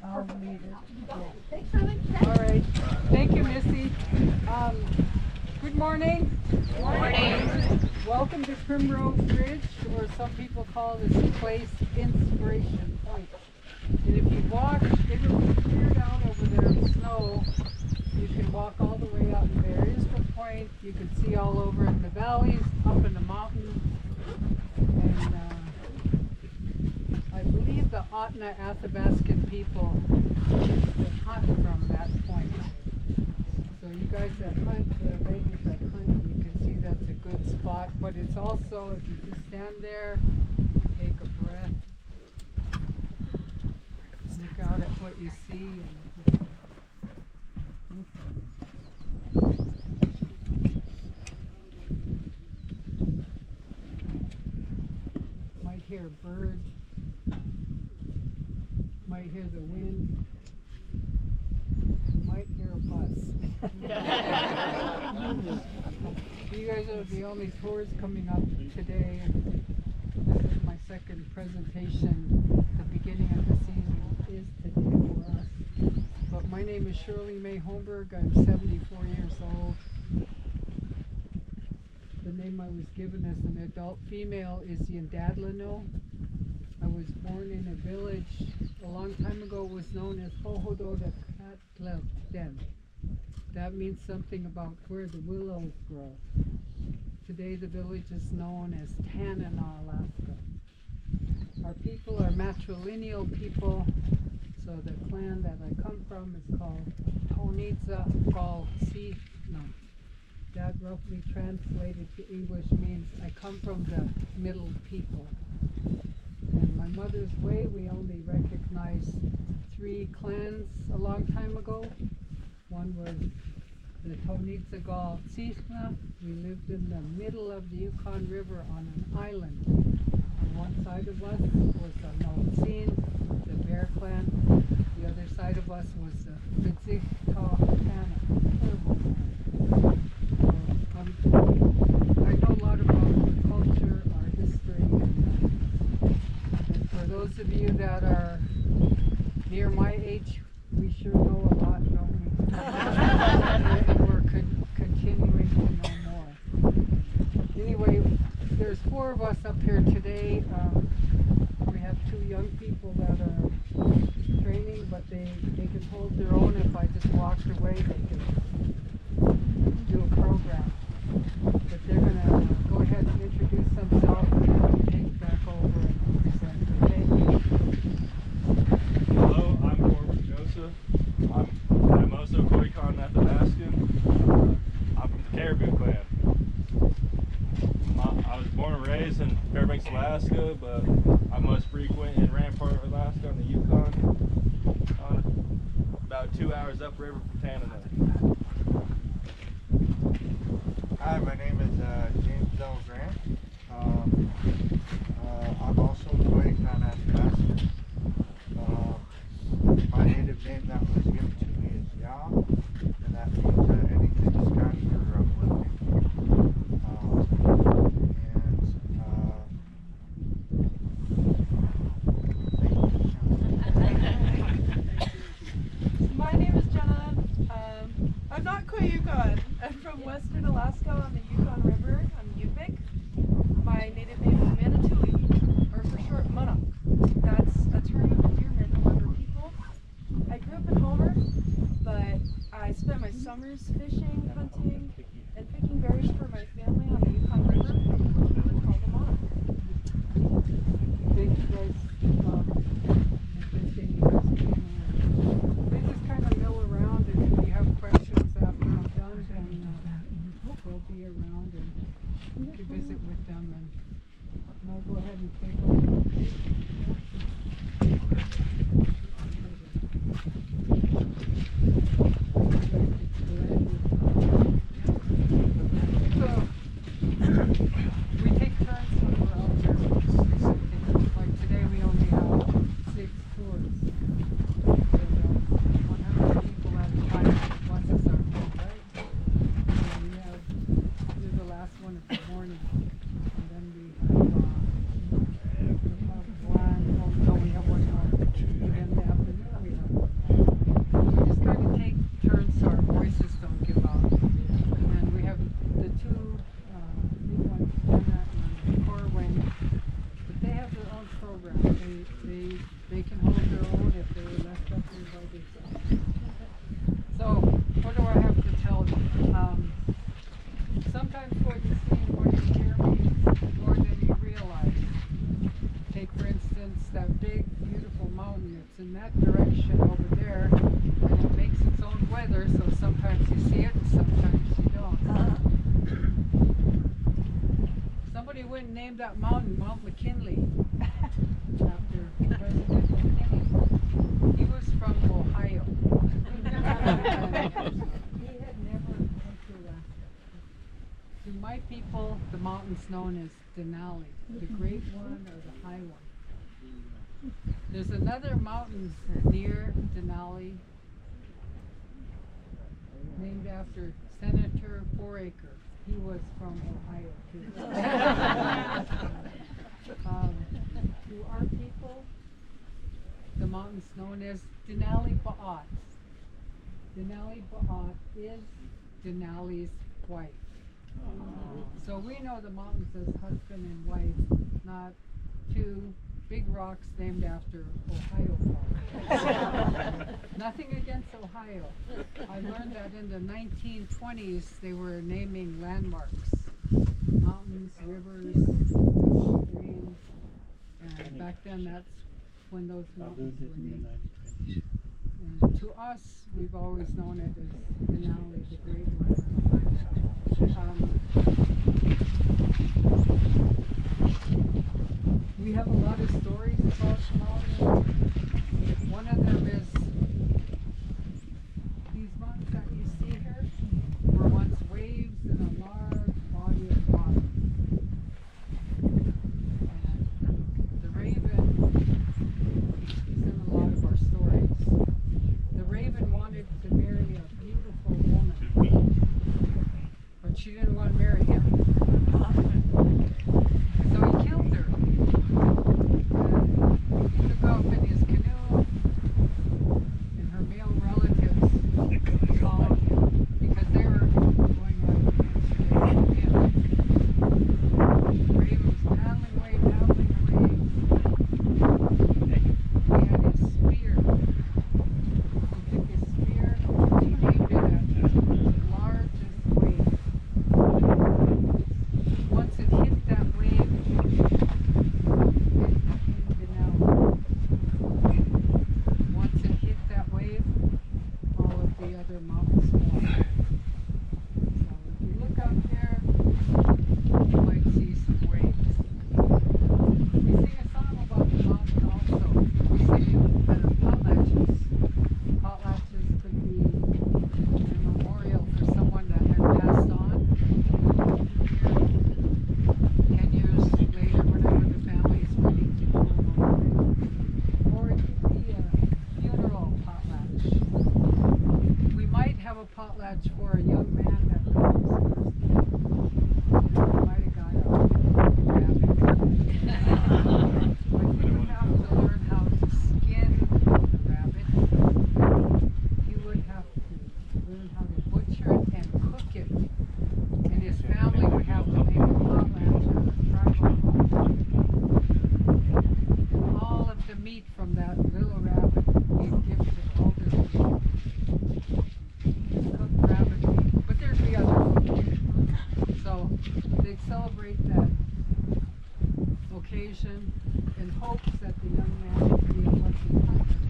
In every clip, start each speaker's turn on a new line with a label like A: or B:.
A: I'll lead it. All right. Thank you, Missy. Good morning.
B: Morning.
A: Welcome to Primrose Ridge, or some people call this place Inspiration Point. And if you walk, it will be cleared out over there in snow. You can walk all the way out, and there is the point. You can see all over in the valleys, up in the mountains. And I believe the Otna Athabascan people would hunt from that point. So you guys that hunt, the ladies that hunt, you can see that's a good spot. But it's also, if you just stand there, take a breath, look out at what you see. Might hear a bird, might hear the wind, might hear a bus. You guys are the only tours coming up today. This is my second presentation. The beginning of the season is today for us. But my name is Shirley May Holmberg. I'm 74 years old. The name I was given as an adult female is Yindadlano. I was born in a village a long time ago. It was known as Hohododakatlevden. That means something about where the willows grow. Today the village is known as Tanana, Alaska. Our people are matrilineal people, so the clan that I come from is called Tonitza Galsina. That roughly translated to English means I come from the middle people. And my mother's way, we only recognized 3 clans a long time ago. One was the Tonitza Galsina. We lived in the middle of the Yukon River on an island. On one side of us was the Notsin, the Bear Clan. The other side of us was the Bidzikta-Tana. I know a lot about our culture, our history, and for those of you that are near my age, we sure know a lot, don't we? And we're continuing to know more. Anyway, there's 4 of us up here today. We have 2 young people that are training, but they can hold their own. If I just walked away, they can do a program. But they're going to go ahead and introduce themselves and I'll take back over and present. Okay?
C: Hello, I'm Corbin Joseph. I'm also Koyukon Athabascan. I'm from the Caribou Clan. I was born and raised in Fairbanks, Alaska, but I most frequent in Rampart, Alaska on the Yukon, about 2 hours upriver from Tanana.
D: Hi, my name is James Del Grant. I'm also Koyukon Athabascan. My native name that was given to me is Ya, and that means anything Scotty or uplifting.
E: My name is Jenna. I'm not Koyukon. I'm from Western Alaska on the Yukon River. I'm Yupik. My native name is Manitoulin, or for short, Munuk. That's a term of endearment among our people. I grew up in Homer, but I spent my summers fishing, hunting, and picking berries for my family on the Yukon River. I'm called the Munuk.
A: Thank you guys. Appreciate you guys being here. They just kind of mill around, and if you have questions after I'm done, then we'll be around and you can visit with them. And I'll go ahead and take over. that direction over there, and it makes its own weather, so sometimes you see it and sometimes you don't. Somebody went and named that mountain Mount McKinley after President McKinley. He was from Ohio. He had never been to Alaska. To my people, the mountain's known as Denali, the great one or the high one. There's another mountain near Denali named after Senator Foraker. He was from Ohio too. To our people, the mountain's known as Denali Ba'at. Denali Ba'at is Denali's wife. So we know the mountains as husband and wife, not two big rocks named after Ohio folks. Nothing against Ohio. I learned that in the 1920s they were naming landmarks, mountains, rivers, streams, and back then that's when those mountains were named. And to us, we've always known it as Denali, the great one. We have a lot of stories about the mountain. One of them is these mountains that you see here were once waves in a large body of water. And the raven is in a lot of our stories. The raven wanted to marry a beautiful woman, but she didn't want to marry him. So he killed her. He took off in his canoe, and her male relatives followed him because they were going out against him. The raven was paddling away, paddling away. He had his spear. He took his spear and he aimed it at the largest wave. Once it hit that wave, once it hit that wave, all of the other mountains formed. So if you look out there, you might see some waves. We sing a song about the mountain also. We sing potlatches. Potlatches could be a memorial for someone that had passed on. 10 years later, whenever the family is ready to go home. Or it could be a funeral potlatch. We might have a potlatch for a young man that comes thirsty. We might have got a rabbit. But he would have to learn how to skin the rabbit. He would have to learn how to butcher it and cook it. And his family would have to make a potlatch or a tribal home. And all of the meat from that little rabbit he'd give to all the people. Cooked rabbit meat. But there'd be other food. So they'd celebrate that occasion in hopes that the young man would be a lucky hunter.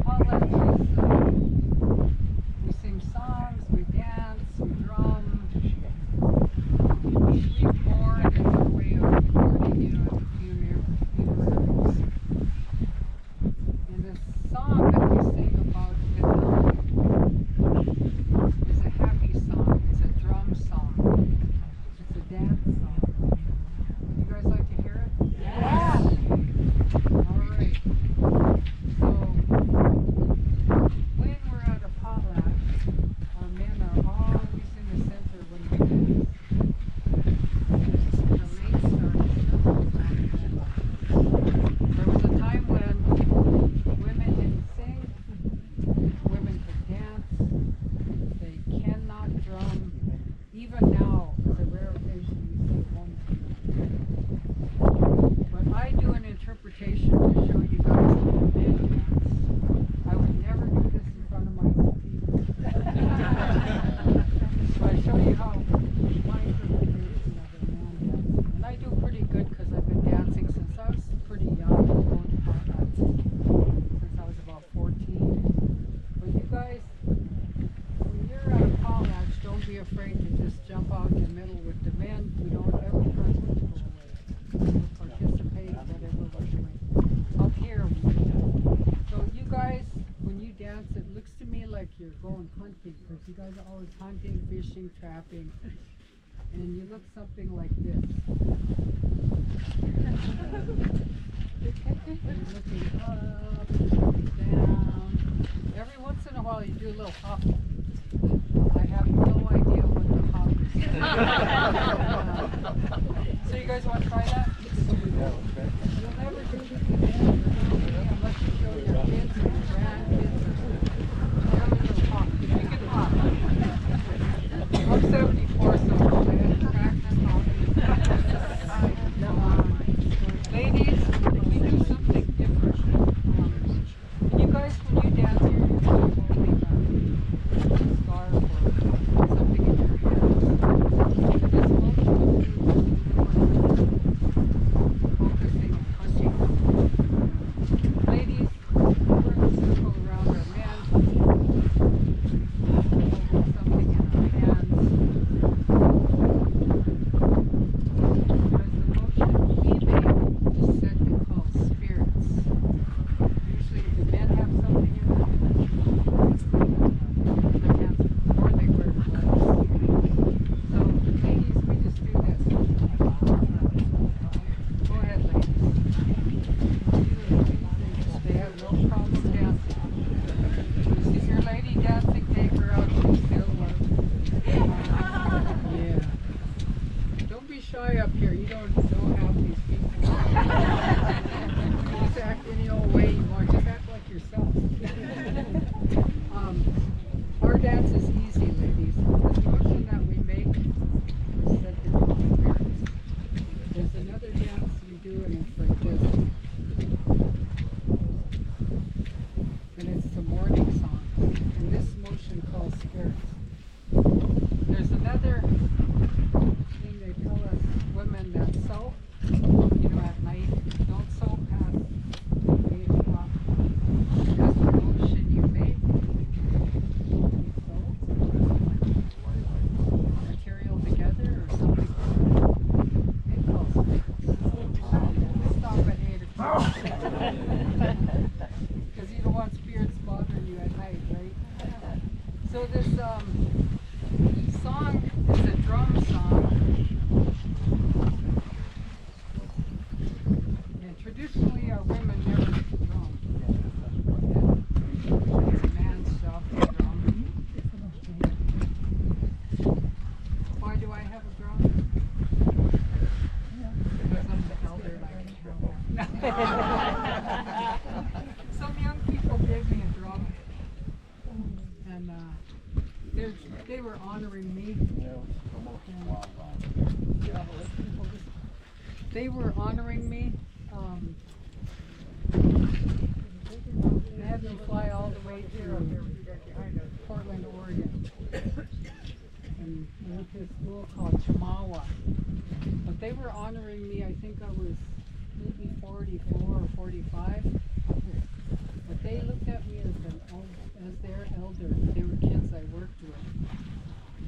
A: Potlatches, we sing songs, we dance, we drum. We mourn as our way of mourning, at the funerals. And the song that we sing about Denali is a happy song. It's a drum song. It's a dance song. Would you guys like to hear it? like you're going hunting, because you guys are always hunting, fishing, trapping, and you look something like this. You're looking up, looking down. Every once in a while you do a little hop. I have no idea what the hop is. So you guys want to try that? You'll never do this unless you show your kids or your grandkids or have a little hop. You can hop. I'm 74, so I had to practice hopping. Ladies, we do something different. You guys, when you dance here, you're holding a scarf or something in your hands. So this motion focusing on punching. Ladies, we're in a circle around our men. Holding something in our hands. Because the motion we make is said to call spirits. Usually the men have something in their hands before they wear gloves. So ladies, we just do this. Go ahead, ladies. They have no problem dancing. You see your lady dancing, take her out, she still loves. Yeah. Don't be shy up here. You don't know half these people. Just act any old way you want. Just act like yourself. Our dance is easy, ladies. The motion that we make is said to call spirits. There's another dance we do, and it's like this. And it's the morning song. And this motion calls spirits. There's another thing they tell us women that sew, at night, don't sew past 8 o'clock. That's the motion you make. You sew material together or something. It calls spirits. We stop at 8 o'clock. Because you don't want spirits bothering you at night, right? So this song is a drum song. And traditionally our women never hit the drum. It's a man's job to drum. Why do I have a drum? Because I'm the elder and I can drum. Some young people gave me a drum. And they were honoring me. They were honoring me. They had me fly all the way to Portland, Oregon. And I went to a school called Chamawa. But they were honoring me, I think I was maybe 44 or 45. But they looked at me as their elder. They were kids I worked with.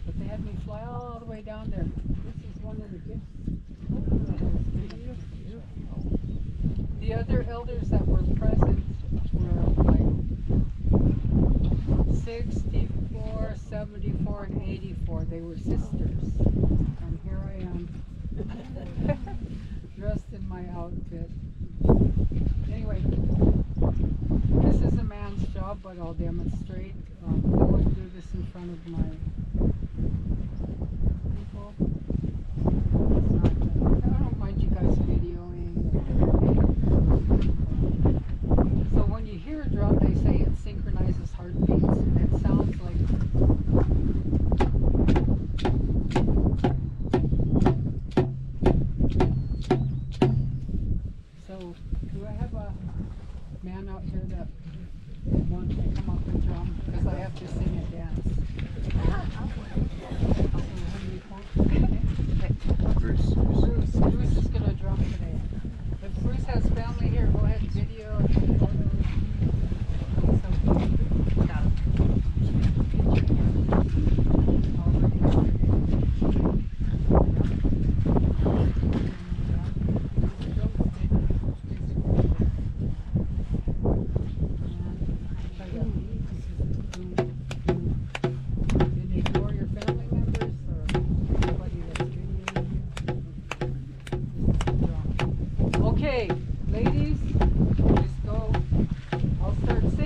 A: But they had me fly all the way down there. This is one of the gifts. The other elders that were present were like 64, 74, and 84. They were sisters. And here I am, dressed in my outfit. Anyway, this is a man's job, but I'll demonstrate. I wouldn't do this in front of my people. I don't mind you guys videoing. So when you hear a drum, they say it synchronizes heartbeats, and it sounds like. So, do I have a man out here that wants to come up and drum? Because I have to sing and dance. Bruce is going to drum today. If Bruce has family here, go ahead and video and take photos.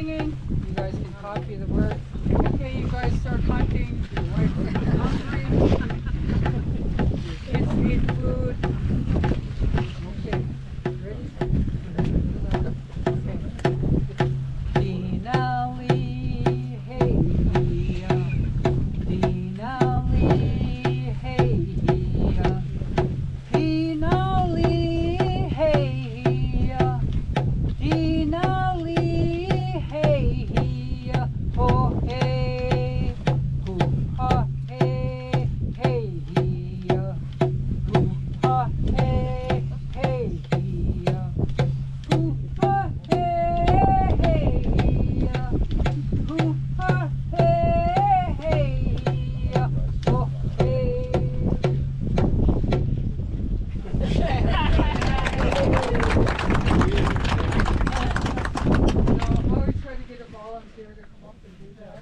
A: singing. You guys can copy the word. Okay, you guys start hunting. Your wife is hungry. Your kids need food. Okay, ready? Okay. Denali, hey, Denali, hey, Denali, hey, Denali, hey, oh hey, hoo ha hey, hey, hoo ha hey, hey, hoo ha hey, hey, hoo ha hey, hey, oh hey. No, always try to get a volunteer to come up and do that.